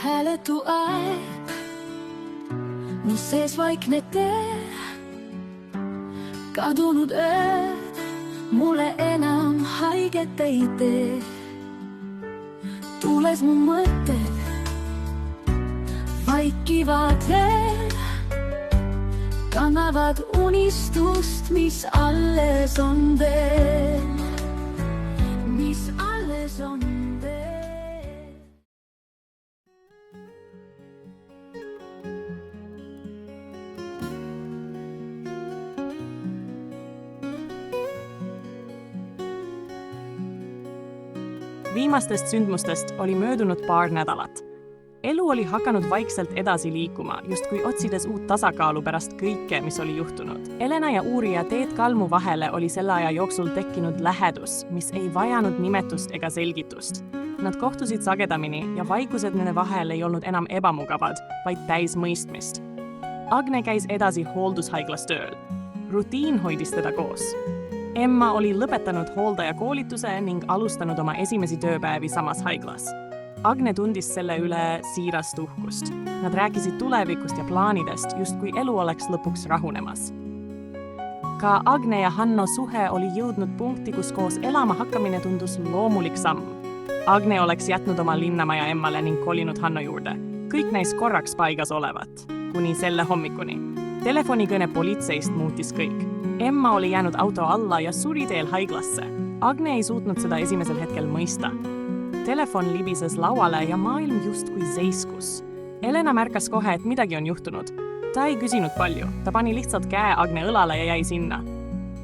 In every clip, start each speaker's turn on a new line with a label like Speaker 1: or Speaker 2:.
Speaker 1: hääletu aeg, mu sees vaikne tee, kadunud ööd mulle enam haiget ei tee. Tules mu mõtted vaikivad veel, kannavad unistust, mis alles on veel, mis alles on veel.
Speaker 2: Viimastest sündmustest oli möödunud paar nädalat. Elu oli hakanud vaikselt edasi liikuma, justkui otsides uut tasakaalu pärast kõike, mis oli juhtunud. Elena ja uurija Teet Kalmu vahele oli selle aja jooksul tekkinud lähedus, mis ei vajanud nimetust ega selgitust. Nad kohtusid sagedamini ja vaikused nende vahel ei olnud enam ebamugavad, vaid täis mõistmist. Agne käis edasi hooldushaiglas tööl. Rutiin hoidis teda koos. Emma oli lõpetanud hooldajakoolituse ning alustanud oma esimesi tööpäevi samas haiglas. Agne tundis selle üle siirast uhkust. Nad rääkisid tulevikust ja plaanidest, justkui elu oleks lõpuks rahunemas. Ka Agne ja Hanno suhe oli jõudnud punkti, kus koos elama hakkamine tundus loomulik samm. Agne oleks jätnud oma linnamaja Emmale ning kolinud Hanno juurde. Kõik näis korraks paigas olevat, kuni selle hommikuni. Telefonikõne politseist muutis kõik. Emma oli jäänud auto alla ja suri teel haiglasse. Agne ei suutnud seda esimesel hetkel mõista. Telefon libises lauale ja maailm justkui seiskus. Elena märkas kohe, et midagi on juhtunud. Ta ei küsinud palju, ta pani lihtsalt käe Agne õlale ja jäi sinna.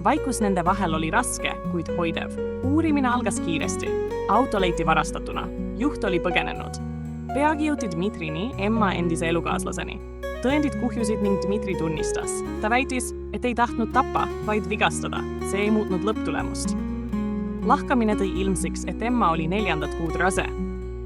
Speaker 2: Vaikus nende vahel oli raske, kuid hoidev. Uurimine algas kiiresti. Auto leiti varastatuna. Juht oli põgenenud. Peagi jõuti Dmitrini, Emma endise elukaaslaseni. Tõendid kuhjusid ning Dmitri tunnistas. Ta väitis, et ei tahtnud tappa, vaid vigastada. See ei muutnud lõpptulemust. Lahkamine tõi ilmsiks, et Emma oli 4. kuud rase.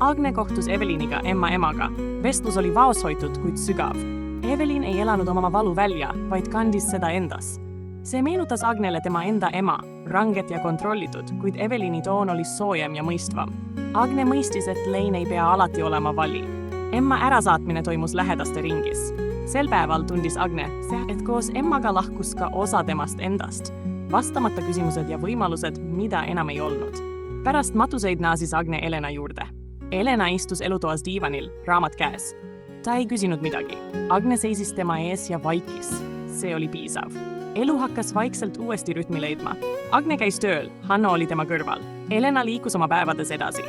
Speaker 2: Agne kohtus Eveliniga, Emma emaga. Vestlus oli vaoshoitud, kuid sügav. Evelin ei elanud oma valu välja, vaid kandis seda endas. See meenutas Agnele tema enda ema, ranget ja kontrollitud, kuid Evelini toon oli soojem ja mõistvam. Agne mõistis, et lein ei pea alati olema vali. Emma ärasaatmine toimus lähedaste ringis. Sel päeval tundis Agne, et koos Emmaga lahkus ka osa temast endast. Vastamata küsimused ja võimalused, mida enam ei olnud. Pärast matuseid naasis Agne Elena juurde. Elena istus elutoas diivanil, raamat käes. Ta ei küsinud midagi. Agne seisis tema ees ja vaikis. See oli piisav. Elu hakkas vaikselt uuesti rütmi leidma. Agne käis tööl, Hanno oli tema kõrval. Elena liikus oma päevades edasi.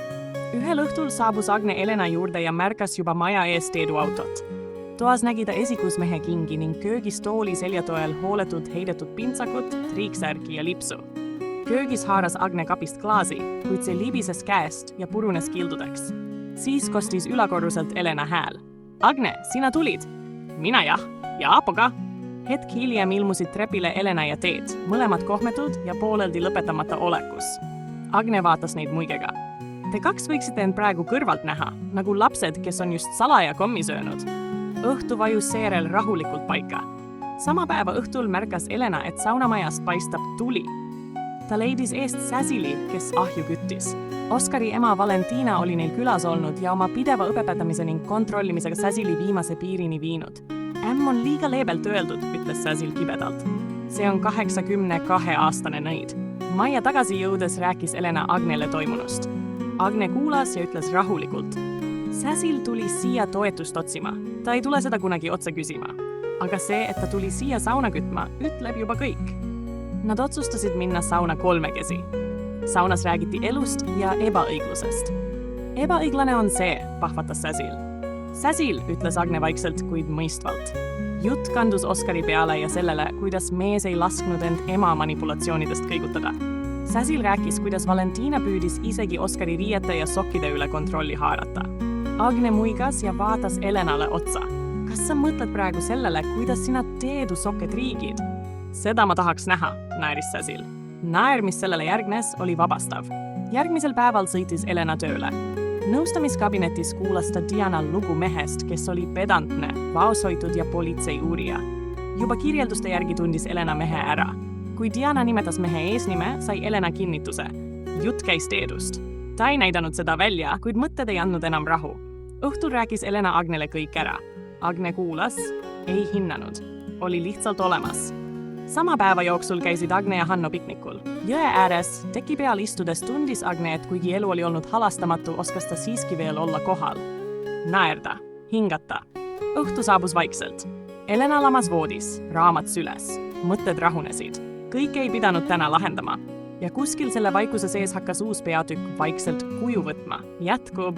Speaker 2: Ühel õhtul saabus Agne Elena juurde ja märkas juba maja ees teeduautot. Toas nägi ta esikusmehe kingi ning köögis tooli seljatoel hooletult heidetud pintsakut, triiksärki ja lipsu. Köögis haaras Agne kapist klaasi, kuid see libises käest ja purunes kildudeks. Siis kostis ülakorruselt Elena hääl. Agne, sina tulid? Mina jah, ja Aapo ka. Hetk hiljem ilmusid trepile Elena ja Teet, mõlemad kohmetud ja pooleldi lõpetamata olekus. Agne vaatas neid muigega. Te kaks võiksite end praegu kõrvalt näha, nagu lapsed, kes on just salaja kommi söönud. Õhtu vajus seerel rahulikult paika. Sama päeva õhtul märkas Elena, et saunamajast paistab tuli. Ta leidis eest Säsili, kes ahju küttis. Oskari ema Valentina oli neil külas olnud ja oma pideva õpetamise ning kontrollimisega Säsili viimase piirini viinud. Ämm on liiga leebelt öeldud, ütles Säsil kibedalt. See on 82-aastane nõid. Majja tagasi jõudes rääkis Elena Agnele toimunust. Agne kuulas ja ütles rahulikult. Säsil tuli siia toetust otsima. Ta ei tule seda kunagi otse küsima. Aga see, et ta tuli siia sauna kütma, ütleb juba kõik. Nad otsustasid minna sauna kolmekesi. Saunas räägiti elust ja ebaõiglusest. Ebaõiglane on see, pahvatas Säsil. Säsil, ütles Agne vaikselt, kuid mõistvalt. Jutt kandus Oskari peale ja sellele, kuidas mees ei lasknud end ema manipulatsioonidest kõigutada. Säsil rääkis, kuidas Valentina püüdis isegi Oskari riiete ja sokkide üle kontrolli haarata. Agne muigas ja vaatas Elenale otsa. Kas sa mõtled praegu sellele, kuidas sina teedusokke triigid? Seda ma tahaks näha, naeris Säsil. Naer, mis sellele järgnes, oli vabastav. Järgmisel päeval sõitis Elena tööle. Nõustamiskabinetis kuulas ta Diana lugu mehest, kes oli pedantne, vaoshoitud ja politsei uurija. Juba kirjelduste järgi tundis Elena mehe ära. Kui Diana nimetas mehe eesnime, sai Elena kinnituse. Jutt käis teedust. Ta ei näidanud seda välja, kuid mõtted ei andnud enam rahu. Õhtul rääkis Elena Agnele kõik ära. Agne kuulas, ei hinnanud, oli lihtsalt olemas. Sama päeva jooksul käisid Agne ja Hanno piknikul. Jõe ääres, teki peal istudes tundis Agne, et kuigi elu oli olnud halastamatu, oskas ta siiski veel olla kohal. Naerda, hingata. Õhtu saabus vaikselt. Elena lamas voodis, raamat süles. Mõtted rahunesid. Kõike ei pidanud täna lahendama. Ja kuskil selle vaikuse sees hakkas uus peatükk vaikselt kuju võtma. Jätkub.